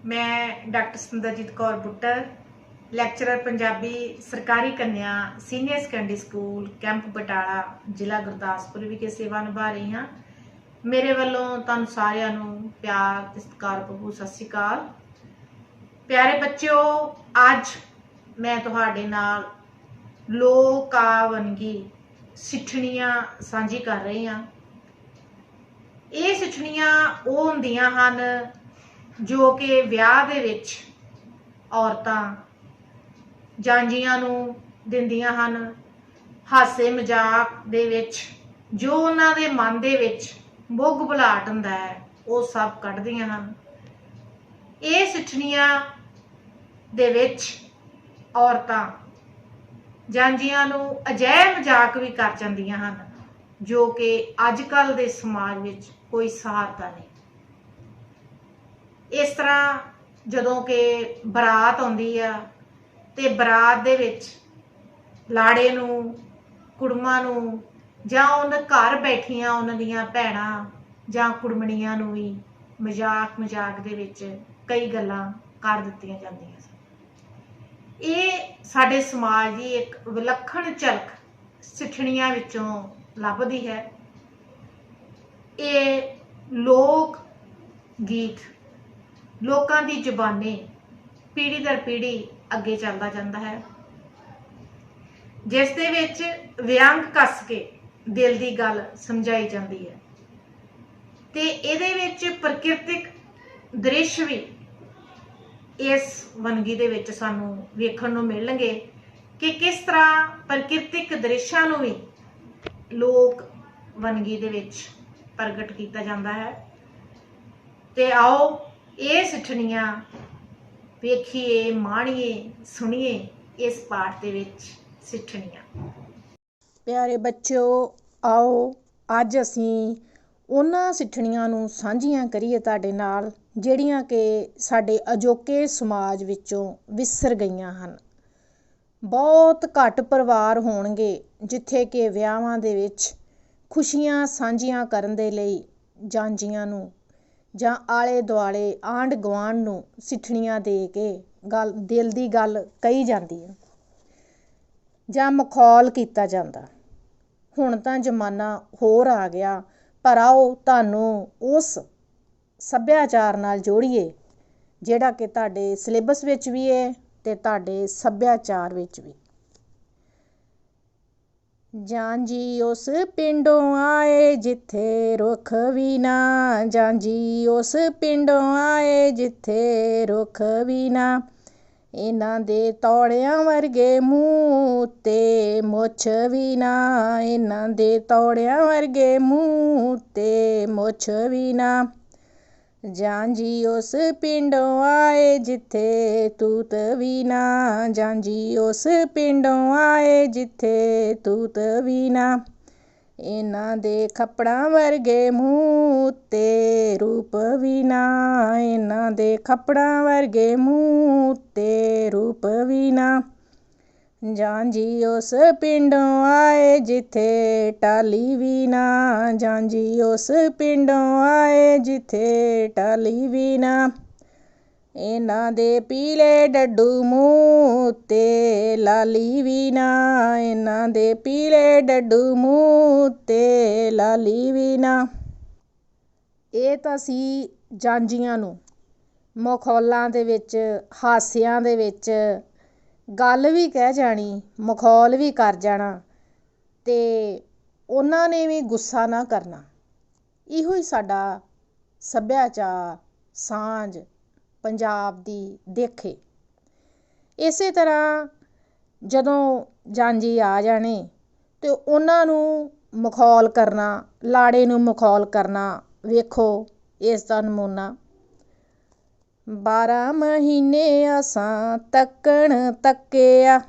मैं doctor सुंदरजीत Kaur Buttar lecturer Punjabi सरकारी कन्या senior secondary school camp Batala जिला गुरदासपुर विखे सेवा निभा रही हाँ। मेरे वालों तुहानू सारिਆਂ ਨੂੰ प्यार ते सत्कार भरपूर सत श्री अकाल। प्यारे बच्चों, अज मैं तुहाडे नाल लोक वनगी सिठणियां सांझी कर रही हाँ। ये सिठणियां वो हुंदियां हन जो कि विआह दे विच औरतां ਜਾਂਜੀਆਂ ਨੂੰ ਦਿੰਦੀਆਂ ਹਨ। ਹਾਸੇ ਮਜ਼ਾਕ ਦੇ ਵਿੱਚ ਜੋ ਉਹਨਾਂ ਦੇ ਮਨ ਦੇ ਵਿੱਚ ਬੁੱਗ ਬੁਲਾਹਟ ਹੁੰਦਾ ਹੈ ਉਹ ਸਭ ਕੱਢਦੀਆਂ ਹਨ। ਇਹ ਸਿੱਠਣੀਆਂ ਦੇ ਵਿੱਚ ਔਰਤਾਂ ਜਾਂਜੀਆਂ ਨੂੰ ਅਜਿਹੇ ਮਜ਼ਾਕ ਵੀ ਕਰ ਜਾਂਦੀਆਂ ਹਨ ਜੋ ਕਿ ਅੱਜ ਕੱਲ ਦੇ ਸਮਾਜ ਵਿੱਚ ਕੋਈ ਸਹਾਰਤਾ ਨਹੀਂ। ਇਸ ਤਰ੍ਹਾਂ ਜਦੋਂ ਕਿ ਬਰਾਤ ਆਉਂਦੀ ਆ ਤੇ ਬਰਾਤ ਦੇ ਵਿੱਚ ਲਾੜੇ ਨੂੰ ਕੁੜਮਾਂ ਨੂੰ ਜਾਂ ਉਹਨਾਂ ਘਰ ਬੈਠੀਆਂ ਉਹਨਾਂ ਦੀਆਂ ਭੈਣਾਂ ਜਾਂ ਕੁੜਮਣੀਆਂ ਨੂੰ ਵੀ ਮਜ਼ਾਕ ਦੇ ਵਿੱਚ ਕਈ ਗੱਲਾਂ ਕਰ ਦਿੱਤੀਆਂ ਜਾਂਦੀਆਂ ਸਨ। ਇਹ ਸਾਡੇ ਸਮਾਜ ਦੀ ਇੱਕ ਵਿਲੱਖਣ ਝਲਕ ਸਿੱਠਣੀਆਂ ਵਿੱਚੋਂ ਲੱਭਦੀ ਹੈ। ਇਹ ਲੋਕ ਗੀਤ ਲੋਕਾਂ ਦੀ ਜ਼ੁਬਾਨੀ ਪੀੜ੍ਹੀ ਦਰ ਪੀੜ੍ਹੀ ਅੱਗੇ ਚੱਲਦਾ ਜਾਂਦਾ ਹੈ, ਜਿਸ ਦੇ ਵਿੱਚ ਵਿਅੰਗ ਕੱਸ ਕੇ ਦਿਲ ਦੀ ਗੱਲ ਸਮਝਾਈ ਜਾਂਦੀ ਹੈ ਤੇ ਇਹਦੇ ਵਿੱਚ ਪ੍ਰਕਿਰਤਿਕ ਦ੍ਰਿਸ਼ ਵੀ ਇਸ ਵੰਨਗੀ ਦੇ ਵਿੱਚ ਸਾਨੂੰ ਵੇਖਣ ਨੂੰ ਮਿਲਣਗੇ ਕਿ ਕਿਸ ਤਰ੍ਹਾਂ ਪ੍ਰਕਿਰਤਿਕ ਦ੍ਰਿਸ਼ਾਂ ਨੂੰ ਵੀ ਲੋਕ ਵੰਨਗੀ ਦੇ ਵਿੱਚ ਪ੍ਰਗਟ ਕੀਤਾ ਜਾਂਦਾ ਹੈ। ਤੇ ਆਓ ਇਹ ਸਿੱਠਣੀਆਂ ਵੇਖੀਏ, ਮਾਣੀਏ, ਸੁਣੀਏ ਇਸ ਪਾਠ ਦੇ ਵਿੱਚ ਸਿੱਠਣੀਆਂ। ਪਿਆਰੇ ਬੱਚਿਓ, ਆਓ ਅੱਜ ਅਸੀਂ ਉਹਨਾਂ ਸਿੱਠਣੀਆਂ ਨੂੰ ਸਾਂਝੀਆਂ ਕਰੀਏ ਤੁਹਾਡੇ ਨਾਲ ਜਿਹੜੀਆਂ ਕਿ ਸਾਡੇ ਅਜੋਕੇ ਸਮਾਜ ਵਿੱਚੋਂ ਵਿਸਰ ਗਈਆਂ ਹਨ। ਬਹੁਤ ਘੱਟ ਪਰਿਵਾਰ ਹੋਣਗੇ ਜਿੱਥੇ ਕਿ ਵਿਆਹਾਂ ਦੇ ਵਿੱਚ ਖੁਸ਼ੀਆਂ ਸਾਂਝੀਆਂ ਕਰਨ ਦੇ ਲਈ ਜਾਂਜੀਆਂ ਨੂੰ ਜਾਂ ਆਲੇ ਦੁਆਲੇ ਆਂਢ ਗੁਆਂਢ ਨੂੰ ਸਿੱਠਣੀਆਂ ਦੇ ਕੇ ਦਿਲ ਦੀ ਗੱਲ ਕਹੀ ਜਾਂਦੀ ਹੈ ਜਾਂ ਮਖੌਲ ਕੀਤਾ ਜਾਂਦਾ। ਹੁਣ ਤਾਂ ਜ਼ਮਾਨਾ ਹੋਰ ਆ ਗਿਆ, ਪਰ ਆਓ ਤੁਹਾਨੂੰ ਉਸ ਸੱਭਿਆਚਾਰ ਨਾਲ ਜੋੜੀਏ ਜਿਹੜਾ ਕਿ ਤੁਹਾਡੇ ਸਿਲੇਬਸ ਵਿੱਚ ਵੀ ਹੈ ਤੇ ਤੁਹਾਡੇ ਸੱਭਿਆਚਾਰ ਵਿੱਚ ਵੀ। ਜਾਂਜੀ ਉਸ ਪਿੰਡੋਂ ਆਏ ਜਿੱਥੇ ਰੁੱਖ ਵੀ ਨਾ, ਜਾਂਜੀ ਉਸ ਪਿੰਡੋਂ ਆਏ ਜਿੱਥੇ ਰੁੱਖ ਵੀ ਨਾ, ਇਹਨਾਂ ਦੇ ਤੌੜਿਆਂ ਵਰਗੇ ਮੂੰਹ ਤੇ ਮੁੱਛ ਵੀ ਨਾ, ਇਹਨਾਂ ਦੇ ਤੌੜਿਆਂ ਵਰਗੇ ਮੂੰਹ ਤੇ ਮੁੱਛ ਵੀ ਨਾ, ਜਾਂਜੀ ਉਸ ਪਿੰਡੋਂ ਆਏ ਜਿੱਥੇ ਤੂਤ ਵੀ ਨਾ, ਜਾਂਜੀ ਉਸ ਪਿੰਡੋਂ ਆਏ ਜਿੱਥੇ ਤੂਤ ਵੀ ਨਾ, ਇਹਨਾਂ ਦੇ ਖੱਪੜਾਂ ਵਰਗੇ ਮੂੰਹ ਤੇ ਰੂਪ ਵੀ ਨਾ, ਇਹਨਾਂ ਦੇ ਖੱਪੜਾਂ ਵਰਗੇ ਮੂੰਹ ਤੇ ਰੂਪ ਵੀ ਨਾ, ਜਾਂਜੀ ਉਸ ਪਿੰਡੋਂ ਆਏ ਜਿੱਥੇ ਟਾਹਲੀ ਵੀ ਨਾ, ਜਾਂਜੀ ਉਸ ਪਿੰਡੋਂ ਆਏ ਜਿੱਥੇ ਟਾਹਲੀ ਵੀ ਨਾ, ਇਹਨਾਂ ਦੇ ਪੀਲੇ ਡੱਡੂ ਮੂੰਹ ਤੇ ਲਾਲੀ ਵੀ ਨਾ, ਇਹਨਾਂ ਦੇ ਪੀਲੇ ਡੱਡੂ ਮੂੰਹ ਤੇ ਲਾਲੀ ਵੀ ਨਾ। ਇਹ ਤਾਂ ਸੀ ਜਾਂਜੀਆਂ ਨੂੰ ਮਖੌਲਾਂ ਦੇ ਵਿੱਚ, ਹਾਸਿਆਂ ਦੇ ਵਿੱਚ ਗੱਲ ਵੀ ਕਹਿ ਜਾਣੀ, ਮਖੌਲ ਵੀ ਕਰ ਜਾਣਾ ਤੇ ਉਹਨਾਂ ਨੇ ਵੀ ਗੁੱਸਾ ਨਾ ਕਰਨਾ। ਇਹੋ ਹੀ ਸਾਡਾ ਸੱਭਿਆਚਾਰ, ਸਾਂਝ ਪੰਜਾਬ ਦੀ ਦੇਖੇ। ਇਸੇ ਤਰ੍ਹਾਂ ਜਦੋਂ ਜਾਂਜੀ ਆ ਜਾਣੇ ਤੇ ਉਹਨਾਂ ਨੂੰ ਮਖੌਲ ਕਰਨਾ, ਲਾੜੇ ਨੂੰ ਮਖੌਲ ਕਰਨਾ, ਵੇਖੋ ਇਸ ਦਾ ਨਮੂਨਾ। 12 ਮਹੀਨੇ ਅਸਾਂ ਤੱਕਣ ਤੱਕਿਆ,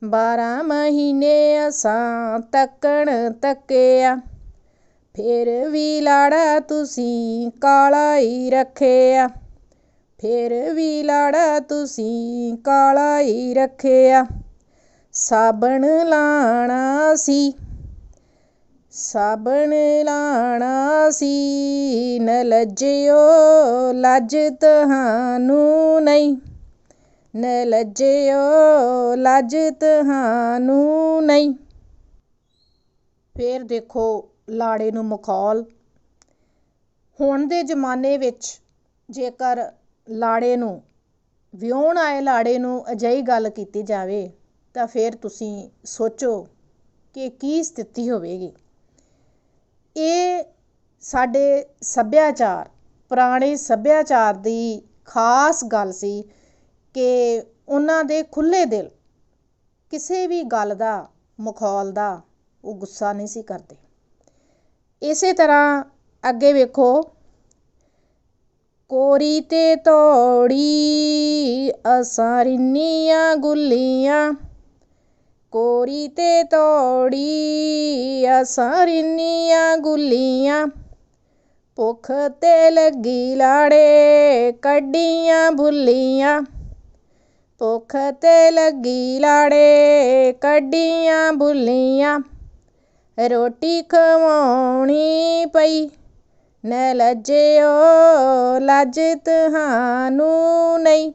12 ਮਹੀਨੇ ਅਸਾਂ ਤੱਕਣ ਤੱਕਿਆ, ਫਿਰ ਵੀ ਲਾੜਾ ਤੁਸੀਂ ਕਾਲਾ ਹੀ ਰੱਖਿਆ, ਫਿਰ ਵੀ ਲਾੜਾ ਤੁਸੀਂ ਕਾਲਾ ਹੀ ਰੱਖਿਆ, ਸਾਬਣ ਲਾਣਾ ਸੀ, ਸਾਬਣ ਲਾਣਾ ਸੀ ਨ ਲੱਜਿਓ ਲੱਜ ਤੁਹਾਨੂੰ ਨਹੀਂ, ਨ ਲੱਜਿਓ ਲੱਜ ਤੁਹਾਨੂੰ ਨਹੀਂ। ਫਿਰ ਦੇਖੋ ਲਾੜੇ ਨੂੰ ਮਖੌਲ। ਹੁਣ ਦੇ ਜ਼ਮਾਨੇ ਵਿੱਚ ਜੇਕਰ ਲਾੜੇ ਨੂੰ, ਵਿਆਹੁਣ ਆਏ ਲਾੜੇ ਨੂੰ ਅਜਿਹੀ ਗੱਲ ਕੀਤੀ ਜਾਵੇ ਤਾਂ ਫਿਰ ਤੁਸੀਂ ਸੋਚੋ ਕਿ ਕੀ ਸਥਿਤੀ ਹੋਵੇਗੀ। ਇਹ ਸਾਡੇ ਸੱਭਿਆਚਾਰ, ਪੁਰਾਣੇ ਸੱਭਿਆਚਾਰ ਦੀ ਖਾਸ ਗੱਲ ਸੀ ਕਿ ਉਹਨਾਂ ਦੇ ਖੁੱਲ੍ਹੇ ਦਿਲ, ਕਿਸੇ ਵੀ ਗੱਲ ਦਾ, ਮਖੌਲ ਦਾ ਉਹ ਗੁੱਸਾ ਨਹੀਂ ਸੀ ਕਰਦੇ। ਇਸੇ ਤਰ੍ਹਾਂ ਅੱਗੇ ਵੇਖੋ, ਕੋਰੀ ਤੇ ਤੋੜੀ ਅਸਾਂ ਰਿੰਨੀਆਂ ਗੁੱਲੀਆਂ, ਕੋਰੀ ਤੇ ਤੋੜੀ ਅਸਾਂ ਰਿੰਨੀਆਂ ਗੁੱਲੀਆਂ, ਭੁੱਖ ਤੇ ਲੱਗੀ ਲਾੜੇ ਕੱਢੀਆਂ ਭੁੱਲੀਆਂ, ਭੁੱਖ ਤੇ ਲੱਗੀ ਲਾੜੇ ਕੱਢੀਆਂ ਭੁੱਲੀਆਂ, ਰੋਟੀ ਖਵਾਉਣੀ ਪਈ ਨ ਲੱਜਿਓ ਲੱਜ ਤੁਹਾਨੂੰ ਨਹੀਂ,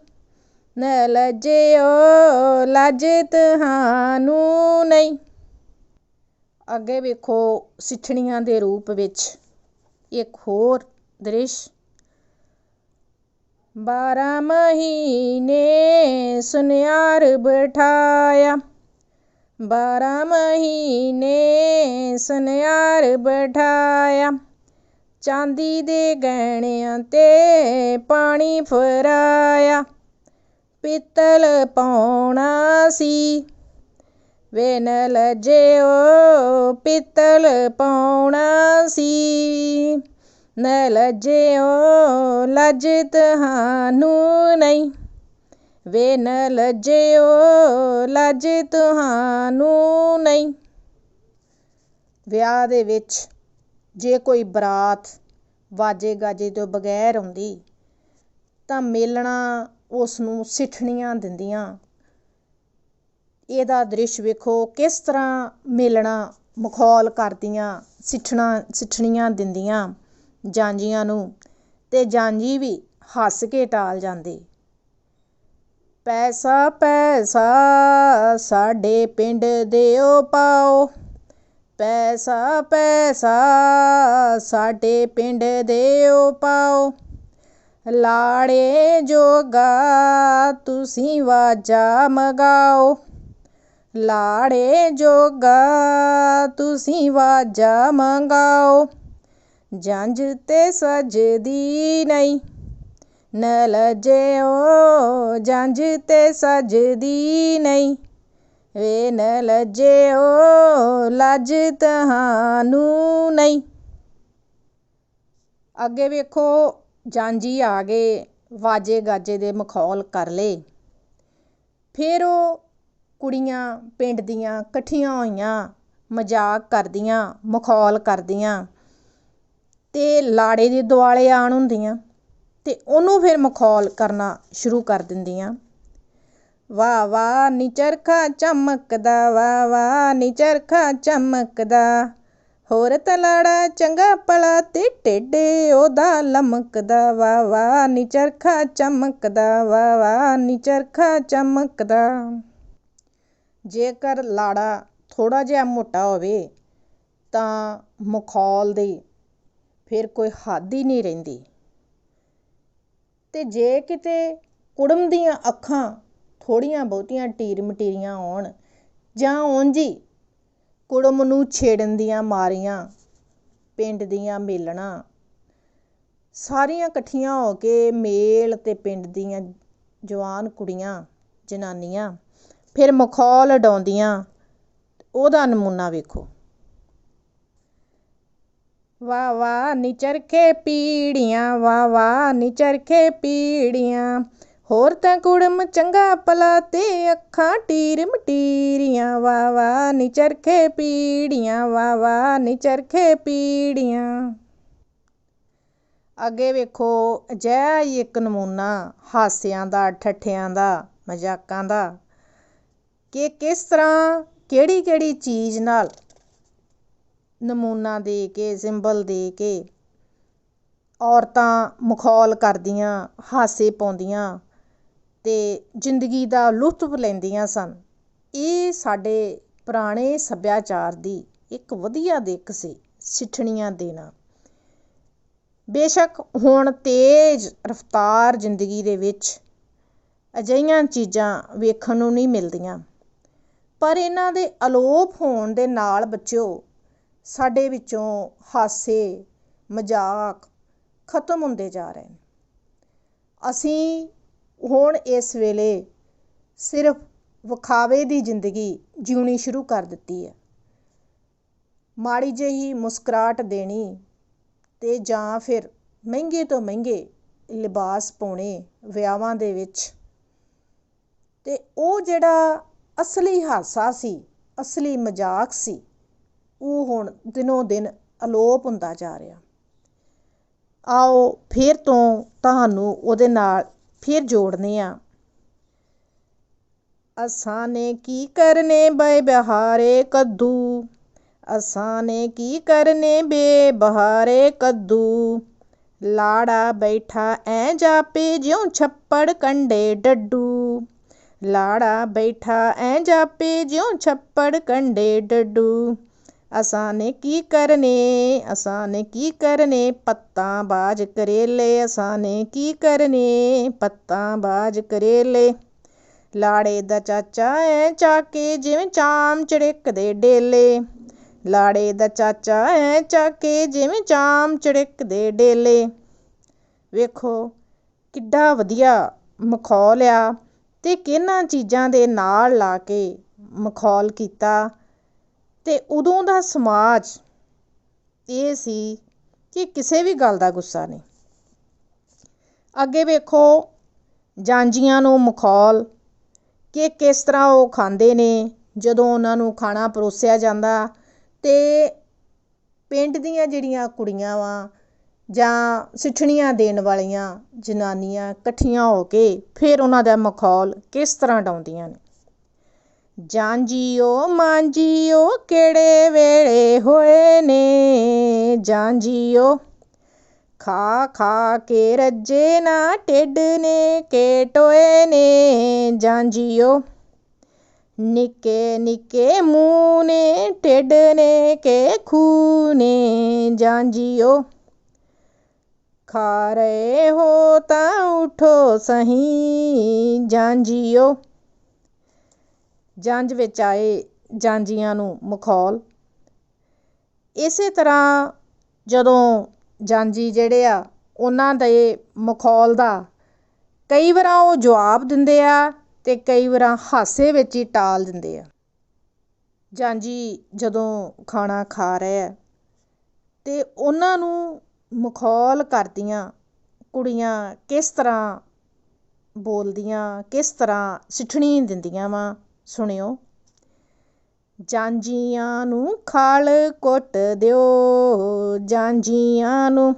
ਨ ਲੱਜਿਓ ਲੱਜ ਤੁਹਾਨੂੰ ਨਹੀਂ। ਅੱਗੇ ਵੇਖੋ ਸਿੱਠਣੀਆਂ ਦੇ ਰੂਪ ਵਿੱਚ ਇੱਕ ਹੋਰ ਦ੍ਰਿਸ਼। 12 ਮਹੀਨੇ ਸੁਨਿਆਰ ਬਿਠਾਇਆ, 12 ਮਹੀਨੇ ਸੁਨਿਆਰ ਬਿਠਾਇਆ, ਚਾਂਦੀ ਦੇ ਗਹਿਣਿਆਂ ਤੇ ਪਾਣੀ ਫਰਾਇਆ, ਪਿੱਤਲ ਪਾਉਣਾ ਸੀ ਵੇ ਨ ਲੱਜਿਓ ਪਿੱਤਲ ਪਾਉਣਾ ਸੀ, ਨ ਲੱਜਿਓ ਲੱਜ ਤੁਹਾਨੂੰ ਨਹੀਂ, ਵੇ ਨ ਲੱਜਿਓ ਲੱਜ ਤੁਹਾਨੂੰ ਨਹੀਂ। ਵਿਆਹ ਦੇ ਵਿੱਚ ਜੇ ਕੋਈ ਬਰਾਤ ਵਾਜੇ ਗਾਜੇ ਤੋਂ ਬਗੈਰ ਆਉਂਦੀ ਤਾਂ ਮੇਲਣਾ ਉਸ ਨੂੰ ਸਿੱਠਣੀਆਂ ਦਿੰਦੀਆਂ। ਇਹਦਾ ਦ੍ਰਿਸ਼ ਵੇਖੋ, ਕਿਸ ਤਰ੍ਹਾਂ ਮੇਲਣਾ ਮਖੌਲ ਕਰਦੀਆਂ, ਸਿੱਠਣੀਆਂ ਦਿੰਦੀਆਂ ਜਾਂਜੀਆਂ ਨੂੰ, ਤੇ ਜਾਂਜੀ ਵੀ ਹੱਸ ਕੇ ਟਾਲ ਜਾਂਦੇ। ਪੈਸਾ ਪੈਸਾ ਸਾਡੇ ਪਿੰਡ ਦਿਓ ਪਾਓ, ਪੈਸਾ ਪੈਸਾ ਸਾਡੇ ਪਿੰਡ ਦਿਓ ਪਾਓ, ਲਾੜੇ ਜੋਗਾ ਤੁਸੀਂ ਵਾਜਾ ਮਗਾਓ, ਲਾੜੇ ਜੋਗਾ ਤੁਸੀਂ ਵਾਜਾ ਮੰਗਾਓ, ਜੰਝ ਤੇ ਸਜਦੀ ਨਹੀਂ ਨ ਲੱਜਿਓ ਜੰਝ ਤੇ ਸਜਦੀ ਨਹੀਂ, ਵੇ ਨ ਲੱਜਿਓ ਲੱਜ ਤੁਹਾਨੂੰ ਨਹੀਂ। ਅੱਗੇ ਵੇਖੋ ਜਾਂਜੀ ਆ ਗਏ, ਵਾਜੇ ਗਾਜੇ ਦੇ ਮਖੌਲ ਕਰ ਲਏ। ਫਿਰ ਉਹ ਕੁੜੀਆਂ ਪਿੰਡ ਦੀਆਂ ਇਕੱਠੀਆਂ ਹੋਈਆਂ, ਮਜ਼ਾਕ ਕਰਦੀਆਂ, ਮਖੌਲ ਕਰਦੀਆਂ ਤੇ ਲਾੜੇ ਦੇ ਦੁਆਲੇ ਆਣ ਹੁੰਦੀਆਂ ਤੇ ਉਹਨੂੰ ਫਿਰ ਮਖੌਲ ਕਰਨਾ ਸ਼ੁਰੂ ਕਰ ਦਿੰਦੀਆਂ। ਵਾਹ ਵਾਹ ਨੀ ਚਰਖਾ ਚਮਕਦਾ, ਵਾਹ ਵਾਹ ਨੀ ਚਰਖਾ ਚਮਕਦਾ, ਹੋਰ ਤਾਂ ਲਾੜਾ ਚੰਗਾ ਭਲਾ ਤੇ ਢਿੱਡ ਉਹਦਾ ਲਮਕਦਾ, ਵਾਹ ਵਾਹ ਨੀ ਚਰਖਾ ਚਮਕਦਾ, ਵਾਹ ਵਾਹ ਨੀ ਚਰਖਾ ਚਮਕਦਾ। ਜੇਕਰ ਲਾੜਾ ਥੋੜ੍ਹਾ ਜਿਹਾ ਮੋਟਾ ਹੋਵੇ ਤਾਂ ਮਖੌਲ ਦੀ ਫਿਰ ਕੋਈ ਹੱਦ ਹੀ ਨਹੀਂ ਰਹਿੰਦੀ। ਤੇ ਜੇ ਕਿਤੇ ਕੁੜਮ ਦੀਆਂ ਅੱਖਾਂ ਥੋੜ੍ਹੀਆਂ ਬਹੁਤੀਆਂ ਟੀਰ ਮਟੀਰੀਆਂ ਹੋਣ ਜਾਂ ਉਂਝ ਹੀ ਕੁੜਮ ਨੂੰ ਛੇੜਨ ਦੀਆਂ ਮਾਰੀਆਂ, ਪਿੰਡ ਦੀਆਂ ਮੇਲਣਾ ਸਾਰੀਆਂ ਇਕੱਠੀਆਂ ਹੋ ਕੇ ਮੇਲ ਤੇ ਪਿੰਡ ਦੀਆਂ ਜਵਾਨ ਕੁੜੀਆਂ ਜਨਾਨੀਆਂ ਫਿਰ ਮਖੌਲ ਉਡਾਉਂਦੀਆਂ, ਉਹਦਾ ਨਮੂਨਾ ਵੇਖੋ। ਵਾਹ ਵਾਹ ਨੀ ਚਰਖੇ ਪੀੜੀਆਂ, ਵਾਹ ਵਾਹ ਨੀ ਚਰਖੇ ਪੀੜੀਆਂ, ਹੋਰ ਤਾਂ ਕੁੜਮ ਚੰਗਾ ਭਲਾ ਤੇ ਅੱਖਾਂ ਟੀਰ ਮਟੀਰੀਆਂ, ਵਾਹ ਵਾਹ ਨੀ ਚਰਖੇ ਪੀੜੀਆਂ, ਵਾਹ ਵਾਹ ਨੀ ਚਰਖੇ ਪੀੜੀਆਂ। ਅੱਗੇ ਵੇਖੋ ਅਜਿਹਾ ਹੀ ਇੱਕ ਨਮੂਨਾ ਹਾਸਿਆਂ ਦਾ, ਠੱਠਿਆਂ ਦਾ, ਮਜ਼ਾਕਾਂ ਦਾ ਕਿ ਕਿਸ ਤਰ੍ਹਾਂ ਕਿਹੜੀ ਕਿਹੜੀ ਚੀਜ਼ ਨਾਲ ਨਮੂਨਾ ਦੇ ਕੇ, ਸਿੰਬਲ ਦੇ ਕੇ ਔਰਤਾਂ ਮਖੌਲ ਕਰਦੀਆਂ, ਹਾਸੇ ਪਾਉਂਦੀਆਂ ਅਤੇ ਜ਼ਿੰਦਗੀ ਦਾ ਲੁਤਫ ਲੈਂਦੀਆਂ ਸਨ। ਇਹ ਸਾਡੇ ਪੁਰਾਣੇ ਸੱਭਿਆਚਾਰ ਦੀ ਇੱਕ ਵਧੀਆ ਦਿੱਖ ਸੀ, ਸਿੱਠਣੀਆਂ ਦੇਣਾ। ਬੇਸ਼ੱਕ ਹੁਣ ਤੇਜ਼ ਰਫ਼ਤਾਰ ਜ਼ਿੰਦਗੀ ਦੇ ਵਿੱਚ ਅਜਿਹੀਆਂ ਚੀਜ਼ਾਂ ਵੇਖਣ ਨੂੰ ਨਹੀਂ ਮਿਲਦੀਆਂ, ਪਰ ਇਹਨਾਂ ਦੇ ਅਲੋਪ ਹੋਣ ਦੇ ਨਾਲ ਬੱਚਿਓ ਸਾਡੇ ਵਿੱਚੋਂ ਹਾਸੇ ਮਜ਼ਾਕ ਖਤਮ ਹੁੰਦੇ ਜਾ ਰਹੇ ਨੇ। ਅਸੀਂ ਹੁਣ ਇਸ ਵੇਲੇ ਸਿਰਫ ਵਿਖਾਵੇ ਦੀ ਜ਼ਿੰਦਗੀ ਜਿਉਣੀ ਸ਼ੁਰੂ ਕਰ ਦਿੱਤੀ ਹੈ। ਮਾੜੀ ਜਿਹੀ ਮੁਸਕਰਾਹਟ ਦੇਣੀ ਅਤੇ ਜਾਂ ਫਿਰ ਮਹਿੰਗੇ ਤੋਂ ਮਹਿੰਗੇ ਲਿਬਾਸ ਪਾਉਣੇ ਵਿਆਹਾਂ ਦੇ ਵਿੱਚ, ਅਤੇ ਉਹ ਜਿਹੜਾ ਅਸਲੀ ਹਾਸਾ ਸੀ, ਅਸਲੀ ਮਜ਼ਾਕ ਸੀ, ਉਹ ਹੁਣ ਦਿਨੋਂ ਦਿਨ ਅਲੋਪ ਹੁੰਦਾ ਜਾ ਰਿਹਾ। ਆਓ ਫਿਰ ਤੋਂ ਤੁਹਾਨੂੰ ਉਹਦੇ ਨਾਲ ਫਿਰ ਜੋੜਨੇ ਆ। ਅਸਾਂ ਨੇ ਕੀ ਕਰਨੇ ਬੇ ਬਹਾਰੇ ਕੱਦੂ, ਅਸਾਂ ਨੇ ਕੀ ਕਰਨੇ ਬੇ ਬਹਾਰੇ ਕੱਦੂ, ਲਾੜਾ ਬੈਠਾ ਐ ਜਾਪੇ ਜਿਉਂ ਛੱਪੜ ਕੰਢੇ ਡੱਡੂ, ਲਾੜਾ ਬੈਠਾ ਐ ਜਾਪੇ ਜਿਉਂ ਛੱਪੜ ਕੰਢੇ ਡੱਡੂ, ਅਸਾਂ ਨੇ ਕੀ ਕਰਨੇ, ਅਸਾਂ ਨੇ ਕੀ ਕਰਨੇ ਪੱਤਾਂ ਬਾਜ ਕਰੇਲੇ, ਅਸਾਂ ਨੇ ਕੀ ਕਰਨੇ ਪੱਤਾਂ ਬਾਜ ਕਰੇਲੇ, ਲਾੜੇ ਦਾ ਚਾਚਾ ਐ ਚਾਕੇ ਜਿਵੇਂ ਚਾਮ ਚੜਿੱਕਦੇ ਡੇਲੇ, ਲਾੜੇ ਦਾ ਚਾਚਾ ਐ ਚਾਕੇ ਜਿਵੇਂ ਚਾਮ ਚੜਿੱਕਦੇ ਡੇਲੇ। ਵੇਖੋ ਕਿੱਡਾ ਵਧੀਆ ਮਖੌਲ ਆ, ਅਤੇ ਕਿਹਨਾਂ ਚੀਜ਼ਾਂ ਦੇ ਨਾਲ ਲਾ ਕੇ ਮਖੌਲ ਕੀਤਾ। ਅਤੇ ਉਦੋਂ ਦਾ ਸਮਾਜ ਇਹ ਸੀ ਕਿ ਕਿਸੇ ਵੀ ਗੱਲ ਦਾ ਗੁੱਸਾ ਨਹੀਂ। ਅੱਗੇ ਵੇਖੋ ਜਾਂਝੀਆਂ ਨੂੰ ਮਖੌਲ ਕਿ ਕਿਸ ਤਰ੍ਹਾਂ ਉਹ ਖਾਂਦੇ ਨੇ। ਜਦੋਂ ਉਹਨਾਂ ਨੂੰ ਖਾਣਾ ਪਰੋਸਿਆ ਜਾਂਦਾ ਅਤੇ ਪਿੰਡ ਦੀਆਂ ਜਿਹੜੀਆਂ ਕੁੜੀਆਂ ਵਾ ਜਾਂ ਸਿੱਠਣੀਆਂ ਦੇਣ ਵਾਲੀਆਂ ਜਨਾਨੀਆਂ ਇਕੱਠੀਆਂ ਹੋ ਕੇ ਫਿਰ ਉਹਨਾਂ ਦਾ ਮਖੌਲ ਕਿਸ ਤਰ੍ਹਾਂ ਡਾਉਂਦੀਆਂ ਨੇ। ਜਾਂਝੀਓ ਮਾਂਝੀਓ ਕਿਹੜੇ ਵੇਲੇ ਹੋਏ ਨੇ, ਜਾਂਝੀਓ ਖਾ ਖਾ ਕੇ ਰੱਜੇ ਨਾ ਢਿੱਡ ਨੇ ਕਿ ਟੋਏ ਨੇ, ਜਾਂਝੀਓ ਨਿੱਕੇ ਨਿੱਕੇ ਮੂੰਹ ਨੇ ਢਿੱਡ ਨੇ ਕਿ ਖੂਹ ਨੇ, ਜਾਂਝੀਓ ਖਾ ਰਹੇ ਹੋ ਤਾਂ ਉਠੋ ਸਹੀ, ਜਾਂਝੀਓ। ਜੰਝ ਵਿੱਚ ਆਏ ਜਾਂਝੀਆਂ ਨੂੰ ਮਖੌਲ। ਇਸੇ ਤਰ੍ਹਾਂ ਜਦੋਂ ਜਾਂਝੀ ਜਿਹੜੇ ਆ ਉਹਨਾਂ ਦੇ ਮਖੌਲ ਦਾ ਕਈ ਵਾਰ ਉਹ ਜਵਾਬ ਦਿੰਦੇ ਆ ਅਤੇ ਕਈ ਵਾਰ ਹਾਸੇ ਵਿੱਚ ਹੀ ਟਾਲ ਦਿੰਦੇ ਆ। ਜਾਂਝੀ ਜਦੋਂ ਖਾਣਾ ਖਾ ਰਹੇ ਆ ਅਤੇ ਉਹਨਾਂ ਨੂੰ ਮਖੌਲ ਕਰਦੀਆਂ ਕੁੜੀਆਂ ਕਿਸ ਤਰ੍ਹਾਂ ਬੋਲਦੀਆਂ, ਕਿਸ ਤਰ੍ਹਾਂ ਸਿੱਠਣੀ ਦਿੰਦੀਆਂ ਵਾ, ਸੁਣਿਓ। ਜਾਂਝੀਆਂ ਨੂੰ ਖਾਲ ਕੁੱਟ ਦਿਓ, ਜਾਂਝੀਆਂ ਨੂੰ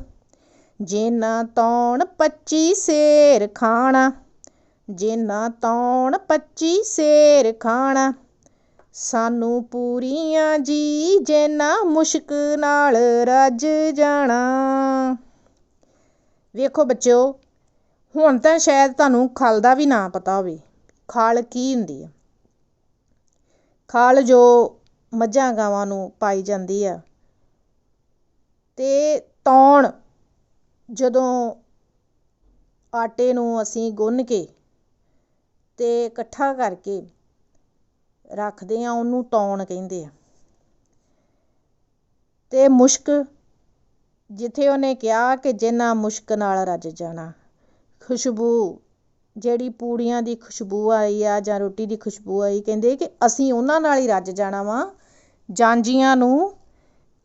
ਜਿਨ੍ਹਾਂ ਤੌਣ 25 ਸੇਰ ਖਾਣਾ, ਜਿਨ੍ਹਾਂ ਤੌਣ 25 ਸੇਰ ਖਾਣਾ, ਸਾਨੂੰ ਪੂਰੀਆਂ ਜੀ ਜਿਨ੍ਹਾਂ ਮੁਸ਼ਕ ਨਾਲ ਰੱਜ ਜਾਣਾ। ਵੇਖੋ ਬੱਚਿਓ ਹੁਣ ਤਾਂ ਸ਼ਾਇਦ ਤੁਹਾਨੂੰ ਖਲ ਦਾ ਵੀ ਨਾਂ ਪਤਾ ਹੋਵੇ। ਖਲ ਕੀ ਹੁੰਦੀ ਆ? ਖਲ ਜੋ ਮੱਝਾਂ ਗਾਵਾਂ ਨੂੰ ਪਾਈ ਜਾਂਦੀ ਆ। ਅਤੇ ਤੌਣ ਜਦੋਂ ਆਟੇ ਨੂੰ ਅਸੀਂ ਗੁੰਨ ਕੇ ਅਤੇ ਇਕੱਠਾ ਕਰਕੇ ਰੱਖਦੇ ਹਾਂ ਉਹਨੂੰ ਤੌਣ ਕਹਿੰਦੇ ਆ। ਅਤੇ ਮੁਸ਼ਕ ਜਿੱਥੇ ਉਹਨੇ ਕਿਹਾ ਕਿ ਜਿਨ੍ਹਾਂ ਮੁਸ਼ਕ ਨਾਲ ਰੱਜ ਜਾਣਾ, ਖੁਸ਼ਬੂ ਜਿਹੜੀ ਪੂੜੀਆਂ ਦੀ ਖੁਸ਼ਬੂ ਆਈ ਆ ਜਾਂ ਰੋਟੀ ਦੀ ਖੁਸ਼ਬੂ ਆਈ, ਕਹਿੰਦੇ ਕਿ ਅਸੀਂ ਉਹਨਾਂ ਨਾਲ ਹੀ ਰੱਜ ਜਾਣਾ ਵਾ। ਜਾਂਝੀਆਂ ਨੂੰ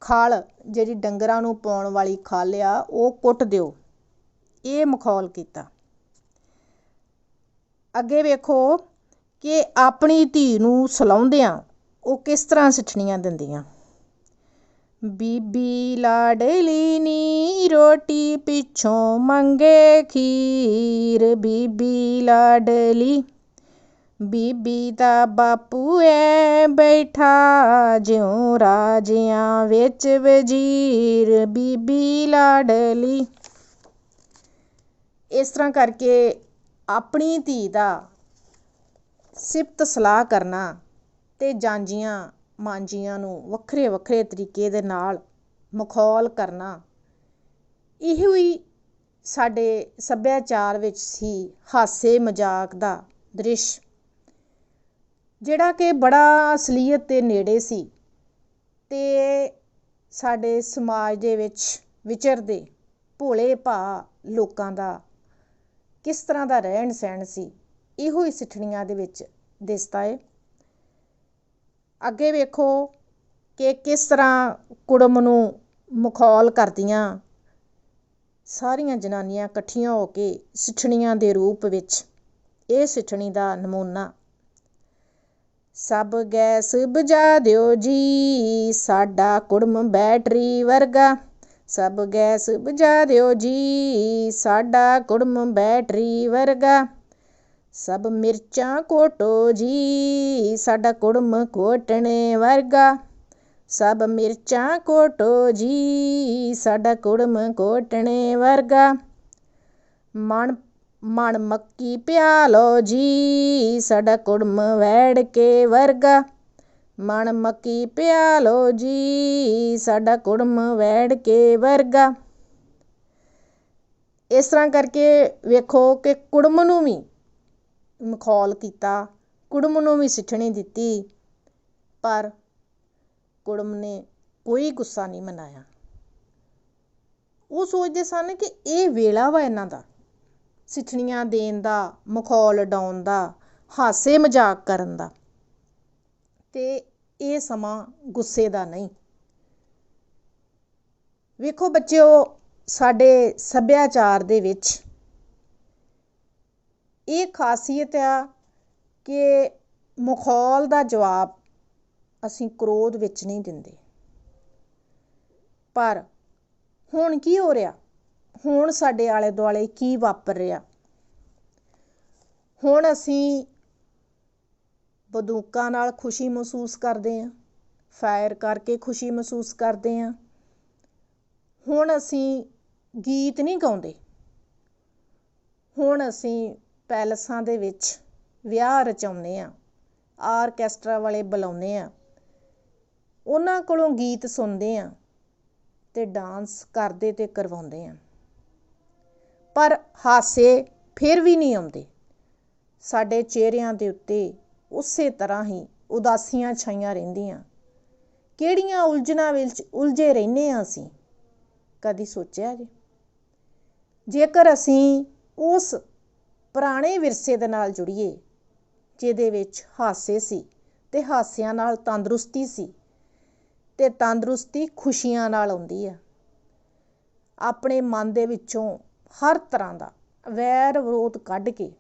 ਖਲ ਜਿਹੜੀ ਡੰਗਰਾਂ ਨੂੰ ਪਾਉਣ ਵਾਲੀ ਖਲ ਆ ਉਹ ਕੁੱਟ ਦਿਓ, ਇਹ ਮਖੌਲ ਕੀਤਾ। ਅੱਗੇ ਵੇਖੋ ਕਿ ਆਪਣੀ ਧੀ ਨੂੰ ਸਲਾਉਂਦਿਆਂ ਉਹ ਕਿਸ ਤਰ੍ਹਾਂ ਸਿੱਠਣੀਆਂ ਦਿੰਦੀਆਂ। ਬੀਬੀ ਲਾਡਲੀ ਨੀ ਰੋਟੀ ਪਿੱਛੋਂ ਮੰਗੇ ਖੀਰ, ਬੀਬੀ ਲਾਡਲੀ ਬੀਬੀ ਦਾ ਬਾਪੂ ਐ ਬੈਠਾ ਜਿਉਂ ਰਾਜਿਆਂ ਵਿੱਚ ਵਜ਼ੀਰ, ਬੀਬੀ ਲਾਡਲੀ। ਇਸ ਤਰ੍ਹਾਂ ਕਰਕੇ ਆਪਣੀ ਧੀ ਦਾ ਸਿਫਤ ਸਲਾਹ ਕਰਨਾ ਤੇ ਜਾਂਜੀਆਂ ਮਾਂਜੀਆਂ ਨੂੰ ਵੱਖਰੇ ਵੱਖਰੇ ਤਰੀਕੇ ਦੇ ਨਾਲ ਮਖੌਲ ਕਰਨਾ, ਇਹੋ ਹੀ ਸਾਡੇ ਸੱਭਿਆਚਾਰ ਵਿੱਚ ਸੀ ਹਾਸੇ ਮਜ਼ਾਕ ਦਾ ਦ੍ਰਿਸ਼, ਜਿਹੜਾ ਕਿ ਬੜਾ ਅਸਲੀਅਤ ਦੇ ਨੇੜੇ ਸੀ ਤੇ ਸਾਡੇ ਸਮਾਜ ਦੇ ਵਿੱਚ ਵਿਚਰਦੇ ਭੋਲੇ ਭਾਅ ਲੋਕਾਂ ਦਾ ਕਿਸ ਤਰ੍ਹਾਂ ਦਾ ਰਹਿਣ ਸਹਿਣ ਸੀ, ਇਹੋ ਹੀ ਸਿੱਠਣੀਆਂ ਦੇ ਵਿੱਚ ਦਿਸਦਾ ਏ। ਅੱਗੇ ਵੇਖੋ ਕਿ ਕਿਸ ਤਰ੍ਹਾਂ ਕੁੜਮ ਨੂੰ ਮਖੌਲ ਕਰਦੀਆਂ ਸਾਰੀਆਂ ਜਨਾਨੀਆਂ ਇਕੱਠੀਆਂ ਹੋ ਕੇ ਸਿੱਠਣੀਆਂ ਦੇ ਰੂਪ ਵਿੱਚ। ਇਹ ਸਿੱਠਣੀ ਦਾ ਨਮੂਨਾ। ਸਭ ਗੈਸ ਬੁਝਾ ਦਿਓ ਜੀ, ਸਾਡਾ ਕੁੜਮ ਬੈਟਰੀ ਵਰਗਾ। ਸਭ ਗੈਸ ਬੁਝਾ ਦਿਓ ਜੀ, ਸਾਡਾ ਕੁੜਮ ਬੈਟਰੀ ਵਰਗਾ। ਸਭ ਮਿਰਚਾਂ ਕੋਟੋ ਜੀ, ਸਾਡਾ ਕੁੜਮ ਕੋਟਣੇ ਵਰਗਾ। ਸਭ ਮਿਰਚਾਂ ਕੋਟੋ ਜੀ, ਸਾਡਾ ਕੁੜਮ ਕੋਟਣੇ ਵਰਗਾ। ਮਣ ਮਣ ਮੱਕੀ ਪਿਆ ਲਓ ਜੀ, ਸਾਡਾ ਕੁੜਮ ਵੈੜ ਕੇ ਵਰਗਾ। ਮਣ ਮੱਕੀ ਪਿਆ ਲਓ ਜੀ, ਸਾਡਾ ਕੁੜਮ ਵੈੜ ਕੇ ਵਰਗਾ। ਇਸ ਤਰ੍ਹਾਂ ਕਰਕੇ ਵੇਖੋ ਕਿ ਕੁੜਮ ਨੂੰ ਵੀ ਮਖੌਲ ਕੀਤਾ, ਕੁੜਮ ਨੂੰ ਵੀ ਸਿੱਠਣੀ ਦਿੱਤੀ, ਪਰ ਕੁੜਮ ਨੇ ਕੋਈ ਗੁੱਸਾ ਨਹੀਂ ਮਨਾਇਆ। ਉਹ ਸੋਚਦੇ ਸਨ ਕਿ ਇਹ ਵੇਲਾ ਵਾ ਇਹਨਾਂ ਦਾ ਸਿੱਠਣੀਆਂ ਦੇਣ ਦਾ, ਮਖੌਲ ਉਡਾਉਣ ਦਾ, ਹਾਸੇ ਮਜ਼ਾਕ ਕਰਨ ਦਾ, ਤੇ ਇਹ ਸਮਾਂ ਗੁੱਸੇ ਦਾ ਨਹੀਂ। ਵੇਖੋ ਬੱਚਿਓ, ਸਾਡੇ ਸੱਭਿਆਚਾਰ ਦੇ ਵਿੱਚ ਇਹ ਖਾਸੀਅਤ ਆ ਕਿ ਮਖੌਲ ਦਾ ਜਵਾਬ ਅਸੀਂ ਕ੍ਰੋਧ ਵਿੱਚ ਨਹੀਂ ਦਿੰਦੇ। ਪਰ ਹੁਣ ਕੀ ਹੋ ਰਿਹਾ, ਹੁਣ ਸਾਡੇ ਆਲੇ ਦੁਆਲੇ ਕੀ ਵਾਪਰ ਰਿਹਾ? ਹੁਣ ਅਸੀਂ ਬੰਦੂਕਾਂ ਨਾਲ ਖੁਸ਼ੀ ਮਹਿਸੂਸ ਕਰਦੇ ਹਾਂ, ਫਾਇਰ ਕਰਕੇ ਖੁਸ਼ੀ ਮਹਿਸੂਸ ਕਰਦੇ ਹਾਂ। ਹੁਣ ਅਸੀਂ ਗੀਤ ਨਹੀਂ ਗਾਉਂਦੇ, ਹੁਣ ਅਸੀਂ ਪੈਲਸਾਂ ਦੇ ਵਿੱਚ ਵਿਆਹ ਰਚਾਉਂਦੇ ਹਾਂ, ਆਰਕੈਸਟਰਾ ਵਾਲੇ ਬੁਲਾਉਂਦੇ ਹਾਂ, ਉਹਨਾਂ ਕੋਲੋਂ ਗੀਤ ਸੁਣਦੇ ਹਾਂ ਤੇ ਡਾਂਸ ਕਰਦੇ ਤੇ ਕਰਵਾਉਂਦੇ ਹਾਂ। ਪਰ ਹਾਸੇ ਫਿਰ ਵੀ ਨਹੀਂ ਆਉਂਦੇ। ਸਾਡੇ ਚਿਹਰਿਆਂ ਦੇ ਉੱਤੇ ਉਸੇ ਤਰ੍ਹਾਂ ਹੀ ਉਦਾਸੀਆਂ ਛਾਈਆਂ ਰਹਿੰਦੀਆਂ। ਕਿਹੜੀਆਂ ਉਲਝਣਾਂ ਵਿੱਚ ਉਲਝੇ ਰਹਿੰਦੇ ਹਾਂ ਅਸੀਂ, ਕਦੀ ਸੋਚਿਆ ਜੀ? ਜੇਕਰ ਅਸੀਂ ਉਸ ਪੁਰਾਣੇ ਵਿਰਸੇ ਦੇ ਨਾਲ ਜੁੜੀਏ ਜਿਹਦੇ ਵਿੱਚ ਹਾਸੇ ਸੀ ਤੇ ਹਾਸਿਆਂ ਨਾਲ ਤੰਦਰੁਸਤੀ ਸੀ, ਤੇ ਤੰਦਰੁਸਤੀ ਖੁਸ਼ੀਆਂ ਨਾਲ ਆਉਂਦੀ ਆ। ਆਪਣੇ ਮਨ ਦੇ ਵਿੱਚੋਂ ਹਰ ਤਰ੍ਹਾਂ ਦਾ ਵੈਰ ਵਿਰੋਧ ਕੱਢ ਕੇ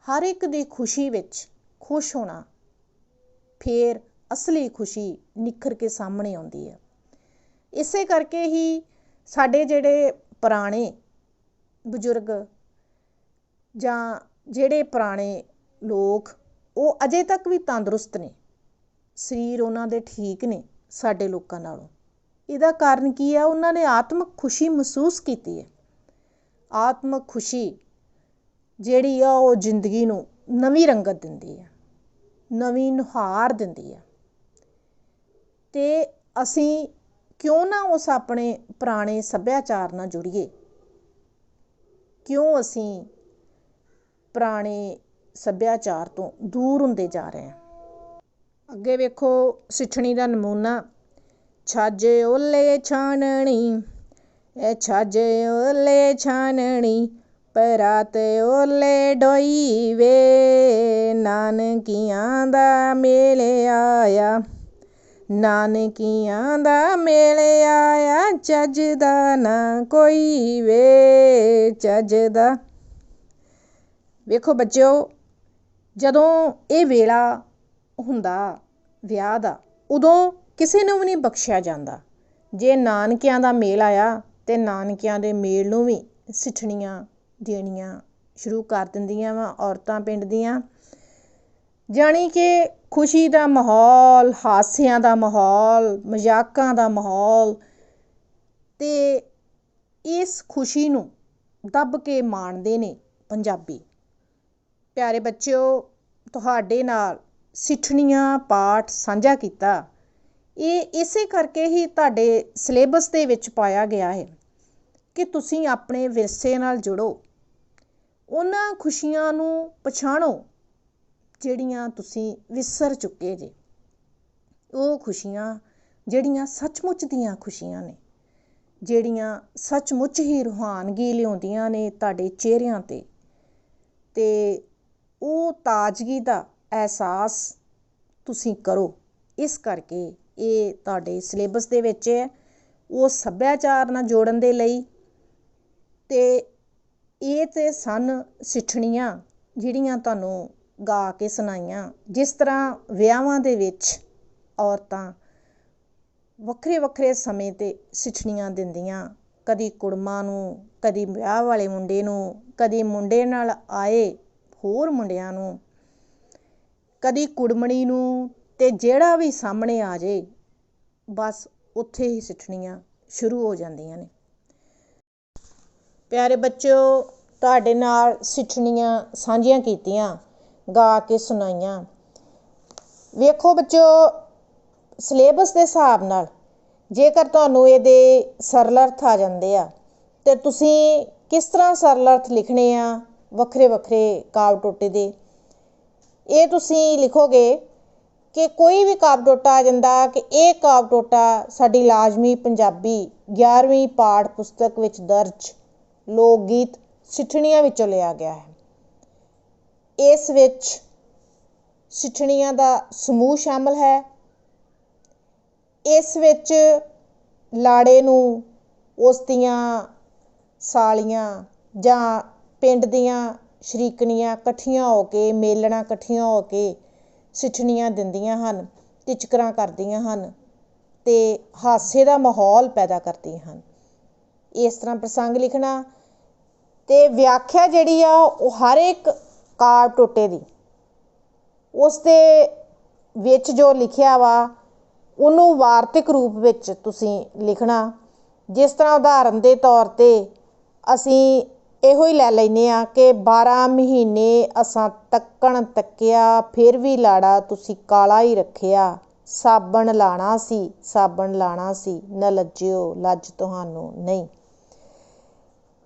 ਹਰ ਇੱਕ ਦੀ ਖੁਸ਼ੀ ਵਿੱਚ ਖੁਸ਼ ਹੋਣਾ, ਫਿਰ ਅਸਲੀ ਖੁਸ਼ੀ ਨਿਖਰ ਕੇ ਸਾਹਮਣੇ ਆਉਂਦੀ ਹੈ। ਇਸੇ ਕਰਕੇ ਹੀ ਸਾਡੇ ਜਿਹੜੇ ਪੁਰਾਣੇ ਬਜ਼ੁਰਗ ਜਾਂ ਜਿਹੜੇ ਪੁਰਾਣੇ ਲੋਕ, ਉਹ ਅਜੇ ਤੱਕ ਵੀ ਤੰਦਰੁਸਤ ਨੇ, ਸਰੀਰ ਉਹਨਾਂ ਦੇ ਠੀਕ ਨੇ ਸਾਡੇ ਲੋਕਾਂ ਨਾਲੋਂ। ਇਹਦਾ ਕਾਰਨ ਕੀ ਆ? ਉਹਨਾਂ ਨੇ ਆਤਮਿਕ ਖੁਸ਼ੀ ਮਹਿਸੂਸ ਕੀਤੀ ਹੈ। ਆਤਮਿਕ ਖੁਸ਼ੀ ਜਿਹੜੀ ਆ ਉਹ ਜ਼ਿੰਦਗੀ ਨੂੰ ਨਵੀਂ ਰੰਗਤ ਦਿੰਦੀ ਹੈ, ਨਵੀਂ ਨੁਹਾਰ ਦਿੰਦੀ ਹੈ। ਤੇ ਅਸੀਂ ਕਿਉਂ ਨਾ ਉਸ ਆਪਣੇ ਪੁਰਾਣੇ ਸੱਭਿਆਚਾਰ ਨਾਲ ਜੁੜੀਏ? ਕਿਉਂ ਅਸੀਂ ਪੁਰਾਣੇ ਸੱਭਿਆਚਾਰ ਤੋਂ ਦੂਰ ਹੁੰਦੇ ਜਾ ਰਹੇ ਹਾਂ? ਅੱਗੇ ਵੇਖੋ ਸਿੱਠਣੀ ਦਾ ਨਮੂਨਾ। ਛੱਜ ਓਲੇ ਛਾਨਣੀ, ਇਹ ਛੱਜ ਓਲੇ ਛਾਨਣੀ, ਪਰਾਤ ਓਲੇ ਡੋਈ ਵੇ, ਨਾਨਕੀਆਂ ਦਾ ਮੇਲ ਆਇਆ, ਨਾਨਕੀਆਂ ਦਾ ਮੇਲ ਆਇਆ, ਚੱਜ ਦਾ ਨਾ ਕੋਈ ਵੇ, ਚੱਜ ਦਾ। ਵੇਖੋ ਬੱਚਿਓ, ਜਦੋਂ ਇਹ ਵੇਲਾ ਹੁੰਦਾ ਵਿਆਹ ਦਾ, ਉਦੋਂ ਕਿਸੇ ਨੂੰ ਵੀ ਨਹੀਂ ਬਖਸ਼ਿਆ ਜਾਂਦਾ। ਜੇ ਨਾਨਕਿਆਂ ਦਾ ਮੇਲ ਆਇਆ ਤੇ ਨਾਨਕਿਆਂ ਦੇ ਮੇਲ ਨੂੰ ਵੀ ਸਿੱਠਣੀਆਂ ਦੇਣੀਆਂ ਸ਼ੁਰੂ ਕਰ ਦਿੰਦੀਆਂ ਵਾ ਔਰਤਾਂ ਪਿੰਡ ਦੀਆਂ। ਜਾਣੀ ਕਿ ਖੁਸ਼ੀ ਦਾ ਮਾਹੌਲ, ਹਾਸਿਆਂ ਦਾ ਮਾਹੌਲ, ਮਜ਼ਾਕਾਂ ਦਾ ਮਾਹੌਲ, ਤੇ ਇਸ ਖੁਸ਼ੀ ਨੂੰ ਦੱਬ ਕੇ ਮਾਣਦੇ ਨੇ ਪੰਜਾਬੀ। ਪਿਆਰੇ ਬੱਚਿਓ, ਤੁਹਾਡੇ ਨਾਲ ਸਿੱਠਣੀਆਂ ਪਾਠ ਸਾਂਝਾ ਕੀਤਾ। ਇਹ ਇਸੇ ਕਰਕੇ ਹੀ ਤੁਹਾਡੇ ਸਿਲੇਬਸ ਦੇ ਵਿੱਚ ਪਾਇਆ ਗਿਆ ਹੈ ਕਿ ਤੁਸੀਂ ਆਪਣੇ ਵਿਰਸੇ ਨਾਲ ਜੁੜੋ, ਉਹਨਾਂ ਖੁਸ਼ੀਆਂ ਨੂੰ ਪਛਾਣੋ ਜਿਹੜੀਆਂ ਤੁਸੀਂ ਵਿਸਰ ਚੁੱਕੇ ਜੇ। ਉਹ ਖੁਸ਼ੀਆਂ ਜਿਹੜੀਆਂ ਸੱਚਮੁੱਚ ਦੀਆਂ ਖੁਸ਼ੀਆਂ ਨੇ, ਜਿਹੜੀਆਂ ਸੱਚਮੁੱਚ ਹੀ ਰੂਹਾਨਗੀ ਲਿਆਉਂਦੀਆਂ ਨੇ ਤੁਹਾਡੇ ਚਿਹਰਿਆਂ 'ਤੇ, ਅਤੇ ਉਹ ਤਾਜ਼ਗੀ ਦਾ ਅਹਿਸਾਸ ਤੁਸੀਂ ਕਰੋ। ਇਸ ਕਰਕੇ ਇਹ ਤੁਹਾਡੇ ਸਿਲੇਬਸ ਦੇ ਵਿੱਚ ਹੈ। ਉਹ ਸੱਭਿਆਚਾਰ ਨਾਲ ਜੋੜਨ ਦੇ ਲਈ, ਅਤੇ ਇਹ ਤਾਂ ਸਨ ਸਿੱਠਣੀਆਂ ਜਿਹੜੀਆਂ ਤੁਹਾਨੂੰ ਗਾ ਕੇ ਸੁਣਾਈਆਂ। ਜਿਸ ਤਰ੍ਹਾਂ ਵਿਆਹਾਂ ਦੇ ਵਿੱਚ ਔਰਤਾਂ ਵੱਖਰੇ ਵੱਖਰੇ ਸਮੇਂ 'ਤੇ ਸਿੱਠਣੀਆਂ ਦਿੰਦੀਆਂ, ਕਦੀ ਕੁੜਮਾਂ ਨੂੰ, ਕਦੀ ਵਿਆਹ ਵਾਲੇ ਮੁੰਡੇ ਨੂੰ, ਕਦੀ ਮੁੰਡੇ ਨਾਲ ਆਏ ਹੋਰ ਮੁੰਡਿਆਂ ਨੂੰ, ਕਦੀ ਕੁੜਮਣੀ ਨੂੰ, ਅਤੇ ਜਿਹੜਾ ਵੀ ਸਾਹਮਣੇ ਆ ਜੇ ਬਸ ਉੱਥੇ ਹੀ ਸਿੱਠਣੀਆਂ ਸ਼ੁਰੂ ਹੋ ਜਾਂਦੀਆਂ ਨੇ। ਪਿਆਰੇ ਬੱਚਿਓ, ਤੁਹਾਡੇ ਨਾਲ ਸਿੱਠਣੀਆਂ ਸਾਂਝੀਆਂ ਕੀਤੀਆਂ, ਗਾ ਕੇ ਸੁਣਾਈਆਂ। ਵੇਖੋ ਬੱਚਿਓ, ਸਿਲੇਬਸ ਦੇ ਹਿਸਾਬ ਨਾਲ ਜੇਕਰ ਤੁਹਾਨੂੰ ਇਹਦੇ ਸਰਲ ਅਰਥ ਆ ਜਾਂਦੇ ਆ, ਅਤੇ ਤੁਸੀਂ ਕਿਸ ਤਰ੍ਹਾਂ ਸਰਲ ਅਰਥ ਲਿਖਣੇ ਆ ਵੱਖਰੇ ਵੱਖਰੇ ਕਾਵਿ ਟੋਟੇ ਦੇ, ਇਹ ਤੁਸੀਂ ਲਿਖੋਗੇ ਕਿ ਕੋਈ ਵੀ ਕਾਵਿ ਟੋਟਾ ਆ ਜਾਂਦਾ ਕਿ ਇਹ ਕਾਵਿ ਟੋਟਾ ਸਾਡੀ ਲਾਜ਼ਮੀ ਪੰਜਾਬੀ 11ਵੀਂ ਪਾਠ ਪੁਸਤਕ ਵਿੱਚ ਦਰਜ ਲੋਕ ਗੀਤ ਸਿੱਠਣੀਆਂ ਵਿੱਚੋਂ ਲਿਆ ਗਿਆ ਹੈ। ਇਸ ਵਿੱਚ ਸਿੱਠਣੀਆਂ ਦਾ ਸਮੂਹ ਸ਼ਾਮਲ ਹੈ। ਇਸ ਵਿੱਚ ਲਾੜੇ ਨੂੰ ਉਸ ਦੀਆਂ ਸਾਲੀਆਂ ਜਾਂ ਪਿੰਡ ਦੀਆਂ ਸ਼ਰੀਕਣੀਆਂ ਇਕੱਠੀਆਂ ਹੋ ਕੇ, ਮੇਲਣਾਂ ਇਕੱਠੀਆਂ ਹੋ ਕੇ ਸਿੱਠਣੀਆਂ ਦਿੰਦੀਆਂ ਹਨ, ਟਿਚਕਰਾਂ ਕਰਦੀਆਂ ਹਨ, ਅਤੇ ਹਾਸੇ ਦਾ ਮਾਹੌਲ ਪੈਦਾ ਕਰਦੀਆਂ ਹਨ। ਇਸ ਤਰ੍ਹਾਂ ਪ੍ਰਸੰਗ ਲਿਖਣਾ, ਅਤੇ ਵਿਆਖਿਆ ਜਿਹੜੀ ਆ ਉਹ ਹਰ ਇੱਕ ਕਾਵਿ ਟੋਟੇ ਦੀ ਉਸ ਦੇ ਵਿੱਚ ਜੋ ਲਿਖਿਆ ਵਾ ਉਹਨੂੰ ਵਾਰਤਕ ਰੂਪ ਵਿੱਚ ਤੁਸੀਂ ਲਿਖਣਾ। ਜਿਸ ਤਰ੍ਹਾਂ ਉਦਾਹਰਨ ਦੇ ਤੌਰ 'ਤੇ ਅਸੀਂ ਇਹੋ ਹੀ ਲੈ ਲੈਂਦੇ ਹਾਂ ਕਿ 12 ਮਹੀਨੇ ਅਸਾਂ ਤੱਕਣ ਤੱਕਿਆ, ਫਿਰ ਵੀ ਲਾੜਾ ਤੁਸੀਂ ਕਾਲਾ ਹੀ ਰੱਖਿਆ, ਸਾਬਣ ਲਾਣਾ ਸੀ, ਸਾਬਣ ਲਾਣਾ ਸੀ, ਨਾ ਲੱਜਿਓ ਲੱਜ ਤੁਹਾਨੂੰ ਨਹੀਂ।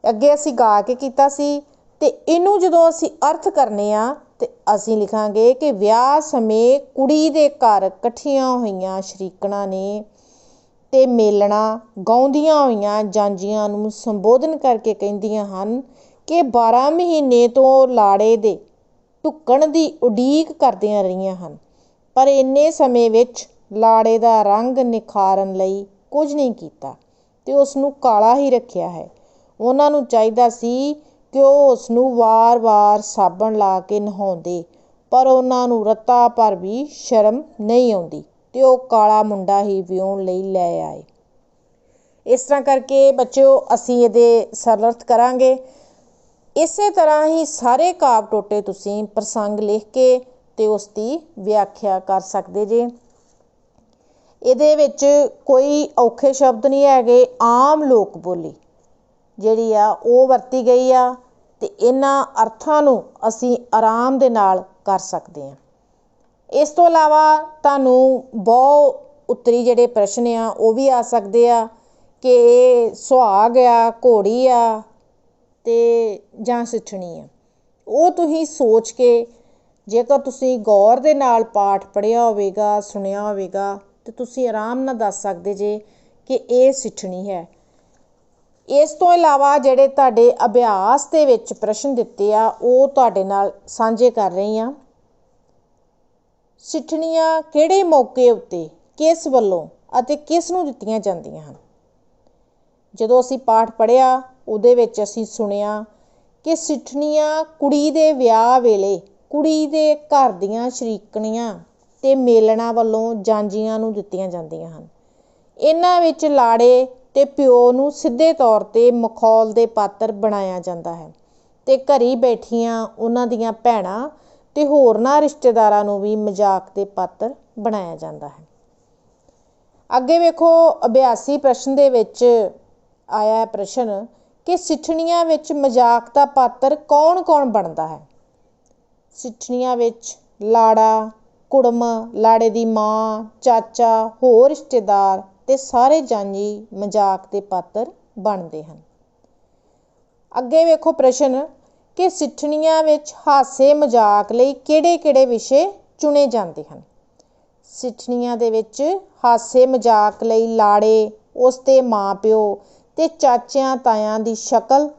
ਅੱਗੇ ਅਸੀਂ ਗਾ ਕੇ ਕੀਤਾ ਸੀ, ਅਤੇ ਇਹਨੂੰ ਜਦੋਂ ਅਸੀਂ ਅਰਥ ਕਰਨੇ ਆ ਅਤੇ ਅਸੀਂ ਲਿਖਾਂਗੇ ਕਿ ਵਿਆਹ ਸਮੇਂ ਕੁੜੀ ਦੇ ਘਰ ਇਕੱਠੀਆਂ ਹੋਈਆਂ ਸ਼ਰੀਕਣਾਂ ਨੇ ਅਤੇ ਮੇਲਣਾ ਗਾਉਂਦੀਆਂ ਹੋਈਆਂ ਜਾਂਝੀਆਂ ਨੂੰ ਸੰਬੋਧਨ ਕਰਕੇ ਕਹਿੰਦੀਆਂ ਹਨ ਕਿ 12 ਮਹੀਨੇ ਤੋਂ ਲਾੜੇ ਦੇ ਢੁੱਕਣ ਦੀ ਉਡੀਕ ਕਰਦੀਆਂ ਰਹੀਆਂ ਹਨ, ਪਰ ਇੰਨੇ ਸਮੇਂ ਵਿੱਚ ਲਾੜੇ ਦਾ ਰੰਗ ਨਿਖਾਰਨ ਲਈ ਕੁਝ ਨਹੀਂ ਕੀਤਾ ਅਤੇ ਉਸ ਨੂੰ ਕਾਲਾ ਹੀ ਰੱਖਿਆ ਹੈ। ਉਹਨਾਂ ਨੂੰ ਚਾਹੀਦਾ ਸੀ ਕਿ ਉਹ ਉਸ ਨੂੰ ਵਾਰ-ਵਾਰ ਸਾਬਣ ਲਾ ਕੇ ਨਹਾਉਂਦੇ, ਪਰ ਉਹਨਾਂ ਨੂੰ ਰੱਤਾ ਭਰ ਵੀ ਸ਼ਰਮ ਨਹੀਂ ਆਉਂਦੀ ਅਤੇ ਉਹ ਕਾਲਾ ਮੁੰਡਾ ਹੀ ਵਿਆਹੁਣ ਲਈ ਲੈ ਆਏ। ਇਸ ਤਰ੍ਹਾਂ ਕਰਕੇ ਬੱਚਿਓ ਅਸੀਂ ਇਹਦੇ ਸਰਲ ਅਰਥ ਕਰਾਂਗੇ। ਇਸੇ ਤਰ੍ਹਾਂ ਹੀ ਸਾਰੇ ਕਾਵਿ ਟੋਟੇ ਤੁਸੀਂ ਪ੍ਰਸੰਗ ਲਿਖ ਕੇ ਅਤੇ ਉਸ ਦੀ ਵਿਆਖਿਆ ਕਰ ਸਕਦੇ ਜੇ। ਇਹਦੇ ਵਿੱਚ ਕੋਈ ਔਖੇ ਸ਼ਬਦ ਨਹੀਂ ਹੈਗੇ। ਆਮ ਲੋਕ ਬੋਲੀ ਜਿਹੜੀ ਆ ਉਹ ਵਰਤੀ ਗਈ ਆ, ਅਤੇ ਇਹਨਾਂ ਅਰਥਾਂ ਨੂੰ ਅਸੀਂ ਆਰਾਮ ਦੇ ਨਾਲ ਕਰ ਸਕਦੇ ਹਾਂ। ਇਸ ਤੋਂ ਇਲਾਵਾ ਤੁਹਾਨੂੰ ਬਹੁ ਉੱਤਰੀ ਜਿਹੜੇ ਪ੍ਰਸ਼ਨ ਆ ਉਹ ਵੀ ਆ ਸਕਦੇ ਆ ਕਿ ਇਹ ਸੁਹਾਗ ਆ, ਘੋੜੀ ਆ, ਅਤੇ ਜਾਂ ਸਿੱਠਣੀ ਆ। ਉਹ ਤੁਸੀਂ ਸੋਚ ਕੇ, ਜੇਕਰ ਤੁਸੀਂ ਗੌਰ ਦੇ ਨਾਲ ਪਾਠ ਪੜ੍ਹਿਆ ਹੋਵੇਗਾ, ਸੁਣਿਆ ਹੋਵੇਗਾ, ਤਾਂ ਤੁਸੀਂ ਆਰਾਮ ਨਾਲ ਦੱਸ ਸਕਦੇ ਜੇ ਕਿ ਇਹ ਸਿੱਠਣੀ ਹੈ। ਇਸ ਤੋਂ ਇਲਾਵਾ ਜਿਹੜੇ ਤੁਹਾਡੇ ਅਭਿਆਸ ਦੇ ਵਿੱਚ ਪ੍ਰਸ਼ਨ ਦਿੱਤੇ ਆ ਉਹ ਤੁਹਾਡੇ ਨਾਲ ਸਾਂਝੇ ਕਰ ਰਹੀ ਹਾਂ। ਸਿੱਠਣੀਆਂ ਕਿਹੜੇ ਮੌਕੇ ਉੱਤੇ, ਕਿਸ ਵੱਲੋਂ ਅਤੇ ਕਿਸ ਨੂੰ ਦਿੱਤੀਆਂ ਜਾਂਦੀਆਂ ਹਨ? ਜਦੋਂ ਅਸੀਂ ਪਾਠ ਪੜ੍ਹਿਆ ਉਹਦੇ ਵਿੱਚ ਅਸੀਂ ਸੁਣਿਆ ਕਿ ਸਿੱਠਣੀਆਂ ਕੁੜੀ ਦੇ ਵਿਆਹ ਵੇਲੇ ਕੁੜੀ ਦੇ ਘਰ ਦੀਆਂ ਸ਼ਰੀਕਣੀਆਂ ਅਤੇ ਮੇਲਣਾਂ ਵੱਲੋਂ ਜਾਂਝੀਆਂ ਨੂੰ ਦਿੱਤੀਆਂ ਜਾਂਦੀਆਂ ਹਨ। ਇਹਨਾਂ ਵਿੱਚ ਲਾੜੇ ਅਤੇ ਪਿਓ ਨੂੰ ਸਿੱਧੇ ਤੌਰ 'ਤੇ ਮਖੌਲ ਦੇ ਪਾਤਰ ਬਣਾਇਆ ਜਾਂਦਾ ਹੈ, ਅਤੇ ਘਰੀ ਬੈਠੀਆਂ ਉਹਨਾਂ ਦੀਆਂ ਭੈਣਾਂ ਤੇ ਹੋਰਨਾਂ ਰਿਸ਼ਤੇਦਾਰਾਂ ਨੂੰ ਵੀ ਮਜ਼ਾਕ ਦੇ ਪਾਤਰ ਬਣਾਇਆ ਜਾਂਦਾ ਹੈ। ਅੱਗੇ ਵੇਖੋ 82 ਪ੍ਰਸ਼ਨ ਦੇ ਵਿੱਚ ਆਇਆ ਹੈ ਪ੍ਰਸ਼ਨ ਕਿ ਸਿੱਠਣੀਆਂ ਵਿੱਚ ਮਜ਼ਾਕ ਦਾ ਪਾਤਰ ਕੌਣ-ਕੌਣ ਬਣਦਾ ਹੈ। ਸਿੱਠਣੀਆਂ ਵਿੱਚ ਲਾੜਾ, ਕੁੜਮ, ਲਾੜੇ ਦੀ ਮਾਂ, ਚਾਚਾ, ਹੋਰ ਰਿਸ਼ਤੇਦਾਰ ਤੇ ਸਾਰੇ ਜਾਂਝੀ ਮਜ਼ਾਕ ਦੇ ਪਾਤਰ ਬਣਦੇ ਹਨ। ਅੱਗੇ ਵੇਖੋ ਪ੍ਰਸ਼ਨ ਕਿ ਸਿੱਠਣੀਆਂ ਵਿੱਚ ਹਾਸੇ ਮਜ਼ਾਕ ਲਈ ਕਿਹੜੇ-ਕਿਹੜੇ ਵਿਸ਼ੇ ਚੁਣੇ ਜਾਂਦੇ ਹਨ। ਸਿੱਠਣੀਆਂ ਦੇ ਵਿੱਚ ਹਾਸੇ ਮਜ਼ਾਕ ਲਈ ਲਾੜੇ, ਉਸ ਦੇ ਮਾਂ-ਪਿਓ ਤੇ ਚਾਚਿਆਂ ਤਾਇਆਂ ਦੀ ਸ਼ਕਲ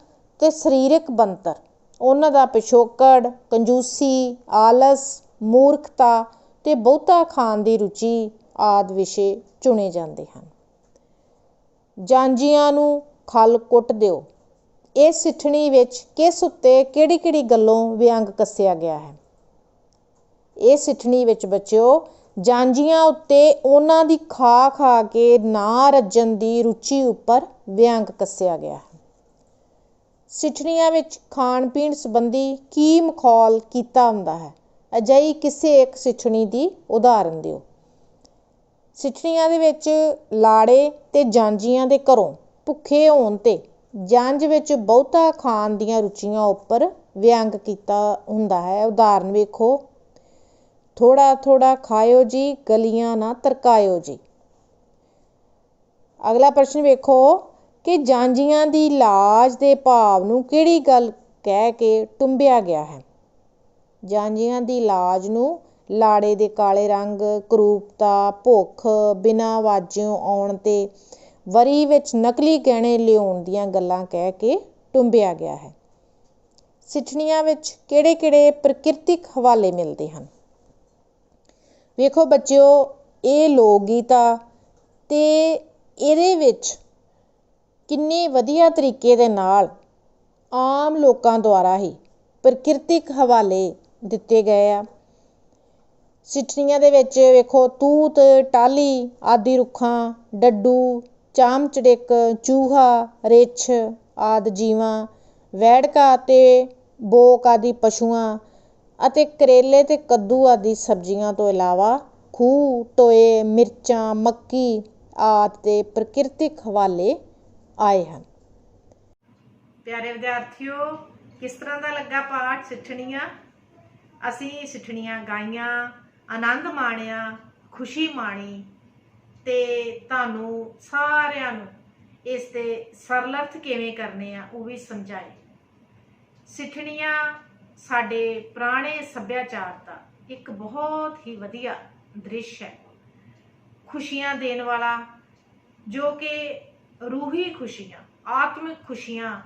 ਤੇ ਸਰੀਰਕ ਬਣਤਰ, ਉਹਨਾਂ ਦਾ ਪਿਛੋਕੜ, ਕੰਜੂਸੀ, ਆਲਸ, ਮੂਰਖਤਾ ਤੇ ਬਹੁਤਾ ਖਾਣ ਦੀ ਰੁਚੀ ਆਦਿ ਵਿਸ਼ੇ ਚੁਣੇ ਜਾਂਦੇ ਹਨ। ਜਾਂਝੀਆਂ ਨੂੰ ਖਲ ਕੁੱਟ ਦਿਓ। ਇਹ ਸਿੱਠਣੀ ਵਿੱਚ ਕਿਸ ਉੱਤੇ ਕਿਹੜੀ-ਕਿਹੜੀ ਗੱਲੋਂ ਵਿਅੰਗ ਕੱਸਿਆ ਗਿਆ ਹੈ। ਇਹ ਸਿੱਠਣੀ ਵਿੱਚ ਬੱਚਿਓ ਜਾਂਝੀਆਂ ਉੱਤੇ ਉਹਨਾਂ ਦੀ ਖਾ ਕੇ ਨਾ ਰੱਜਣ ਦੀ ਰੁਚੀ ਉੱਪਰ ਵਿਅੰਗ ਕੱਸਿਆ ਗਿਆ ਹੈ। ਸਿੱਠਣੀਆਂ ਵਿੱਚ ਖਾਣ ਪੀਣ ਸੰਬੰਧੀ ਕੀ ਮਖੌਲ ਕੀਤਾ ਹੁੰਦਾ ਹੈ। ਅਜਿਹੀ ਕਿਸੇ ਇੱਕ ਸਿੱਠਣੀ ਦੀ ਉਦਾਹਰਨ ਦਿਓ। ਸਿੱਠਣੀਆਂ ਦੇ ਵਿੱਚ ਲਾੜੇ ਤੇ ਜਾਂਝੀਆਂ ਦੇ ਘਰੋਂ ਭੁੱਖੇ ਹੋਣ ਤੇ ਜੰਝ ਵਿੱਚ ਬਹੁਤਾ ਖਾਣ ਦੀਆਂ ਰੁਚੀਆਂ ਉੱਪਰ ਵਿਅੰਗ ਕੀਤਾ ਹੁੰਦਾ ਹੈ। ਉਦਾਹਰਨ ਵੇਖੋ, ਥੋੜਾ ਥੋੜਾ ਖਾਇਓ ਜੀ, ਗਲੀਆਂ ਨਾ ਤਰਕਾਇਓ ਜੀ। ਅਗਲਾ ਪ੍ਰਸ਼ਨ ਵੇਖੋ ਕਿ ਜਾਂਝੀਆਂ ਦੀ ਲਾਜ ਦੇ ਭਾਵ ਨੂੰ ਕਿਹੜੀ ਗੱਲ ਕਹਿ ਕੇ ਟੁੰਬਿਆ ਗਿਆ ਹੈ। ਜਾਂਝੀਆਂ ਦੀ ਲਾਜ ਨੂੰ ਲਾੜੇ ਦੇ ਕਾਲੇ ਰੰਗ, ਕਰੂਪਤਾ, ਭੁੱਖ, ਬਿਨਾਂ ਵਾਜਿਓਂ ਆਉਣ ਤੇ ਵਰੀ ਵਿੱਚ ਨਕਲੀ ਗਹਿਣੇ ਲਿਆਉਣ ਦੀਆਂ ਗੱਲਾਂ ਕਹਿ ਕੇ ਟੁੰਬਿਆ ਗਿਆ ਹੈ। ਸਿੱਠਣੀਆਂ ਵਿੱਚ ਕਿਹੜੇ-ਕਿਹੜੇ ਪ੍ਰਕਿਰਤਿਕ ਹਵਾਲੇ ਮਿਲਦੇ ਹਨ। ਵੇਖੋ ਬੱਚਿਓ, ਇਹ ਲੋਕ ਗੀਤ ਆ ਤੇ ਇਹਦੇ ਵਿੱਚ ਕਿੰਨੇ ਵਧੀਆ ਤਰੀਕੇ ਦੇ ਨਾਲ ਆਮ ਲੋਕਾਂ ਦੁਆਰਾ ਹੀ ਪ੍ਰਕਿਰਤਿਕ ਹਵਾਲੇ ਦਿੱਤੇ ਗਏ ਆ। ਸਿੱਠਣੀਆਂ ਦੇ ਵਿੱਚ ਵੇਖੋ ਤੂਤ, ਟਾਹਲੀ ਆਦਿ ਰੁੱਖਾਂ, ਡੱਡੂ, ਚਾਮ ਚੜਿੱਕ, ਚੂਹਾ, ਰਿੱਛ ਆਦਿ ਜੀਵਾਂ, ਵੈੜਕਾ ਤੇ ਬੋਕ ਆਦਿ ਪਸ਼ੂਆਂ ਅਤੇ ਕਰੇਲੇ ਤੇ ਕੱਦੂ ਆਦਿ ਸਬਜ਼ੀਆਂ ਤੋਂ ਇਲਾਵਾ ਖੂਹ, ਟੋਏ, ਮਿਰਚਾਂ, ਮੱਕੀ ਆਦਿ ਦੇ ਪ੍ਰਕਿਰਤਿਕ ਹਵਾਲੇ ਆਏ ਹਨ। ਪਿਆਰੇ ਵਿਦਿਆਰਥੀਓ, ਕਿਸ ਤਰ੍ਹਾਂ ਦਾ ਲੱਗਾ ਪਾਠ ਸਿੱਠਣੀਆਂ? ਅਸੀਂ ਸਿੱਠਣੀਆਂ ਗਾਈਆਂ, ਆਨੰਦ ਮਾਣਿਆ, ਖੁਸ਼ੀ ਮਾਣੀ ਤੇ ਤੁਹਾਨੂੰ ਸਾਰਿਆਂ ਨੂੰ ਇਸ ਦੇ ਸਰਲ ਅਰਥ ਕਿਵੇਂ ਕਰਨੇ ਆ ਉਹ ਵੀ ਸਮਝਾਏ। ਸਿੱਠਣੀਆਂ ਸਾਡੇ ਪੁਰਾਣੇ ਸੱਭਿਆਚਾਰ ਦਾ ਇੱਕ ਬਹੁਤ ਹੀ ਵਧੀਆ ਦ੍ਰਿਸ਼ ਹੈ, ਖੁਸ਼ੀਆਂ ਦੇਣ ਵਾਲਾ, ਜੋ ਕਿ ਰੂਹੀ ਖੁਸ਼ੀਆਂ, ਆਤਮਿਕ ਖੁਸ਼ੀਆਂ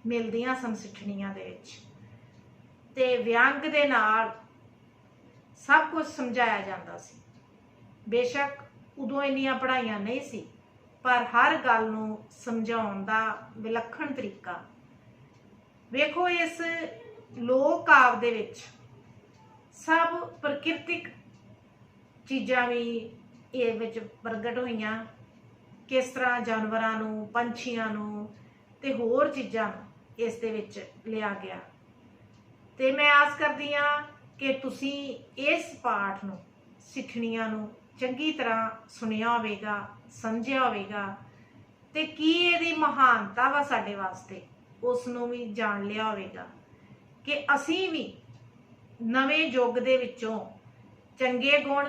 ਮਿਲਦੀਆਂ ਸਨ ਸਿੱਠਣੀਆਂ ਦੇ ਵਿੱਚ। ਤੇ ਵਿਅੰਗ ਦੇ ਨਾਲ ਸਭ ਕੁਝ ਸਮਝਾਇਆ ਜਾਂਦਾ ਸੀ। ਬੇਸ਼ੱਕ ਉਦੋਂ ਇੰਨੀਆਂ ਪੜ੍ਹਾਈਆਂ ਨਹੀਂ ਸੀ, ਪਰ ਹਰ ਗੱਲ ਨੂੰ ਸਮਝਾਉਣ ਦਾ ਵਿਲੱਖਣ ਤਰੀਕਾ। ਵੇਖੋ, ਇਸ ਲੋਕ ਕਾਵਿ ਦੇ ਵਿੱਚ ਸਭ ਪ੍ਰਕਿਰਤਿਕ ਚੀਜ਼ਾਂ ਵੀ ਇਹ ਵਿੱਚ ਪ੍ਰਗਟ ਹੋਈਆਂ। ਕਿਸ ਤਰ੍ਹਾਂ ਜਾਨਵਰਾਂ ਨੂੰ, ਪੰਛੀਆਂ ਨੂੰ ਤੇ ਹੋਰ ਚੀਜ਼ਾਂ ਨੂੰ ਇਸ ਦੇ ਵਿੱਚ ਲਿਆ ਗਿਆ। ਤੇ ਮੈਂ ਆਸ ਕਰਦੀ ਹਾਂ ਕਿ ਤੁਸੀਂ ਇਸ ਪਾਠ ਨੂੰ, ਸਿੱਠਣੀਆਂ ਨੂੰ ਚੰਗੀ ਤਰ੍ਹਾਂ ਸੁਣਿਆ ਹੋਵੇਗਾ, ਸਮਝਿਆ ਹੋਵੇਗਾ ਤੇ ਕੀ ਇਹਦੀ ਮਹਾਨਤਾ ਵਾ ਸਾਡੇ ਵਾਸਤੇ ਉਸ ਨੂੰ ਵੀ ਜਾਣ ਲਿਆ ਹੋਵੇਗਾ ਕਿ ਅਸੀਂ ਵੀ ਨਵੇਂ ਯੁੱਗ ਦੇ ਵਿੱਚੋਂ ਚੰਗੇ ਗੁਣ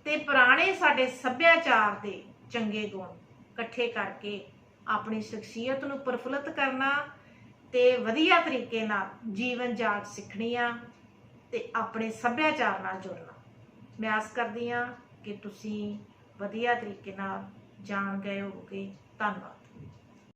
ਤੇ ਪੁਰਾਣੇ ਸਾਡੇ ਸੱਭਿਆਚਾਰ ਦੇ ਚੰਗੇ ਗੁਣ ਇਕੱਠੇ ਕਰਕੇ ਆਪਣੀ ਸ਼ਖਸੀਅਤ ਨੂੰ ਪ੍ਰਫੁੱਲਤ ਕਰਨਾ ਤੇ ਵਧੀਆ ਤਰੀਕੇ ਨਾਲ ਜੀਵਨ ਜਾਚ ਸਿੱਖਣੀ ਆ ਤੇ ਆਪਣੇ ਸੱਭਿਆਚਾਰ ਨਾਲ ਜੁੜਨਾ। ਮੈਂ ਆਸ ਕਰਦੀ ਹਾਂ ਕਿ ਤੁਸੀਂ ਵਧੀਆ ਤਰੀਕੇ ਨਾਲ ਜਾਣ ਗਏ ਹੋਵੋਗੇ। ਧੰਨਵਾਦ।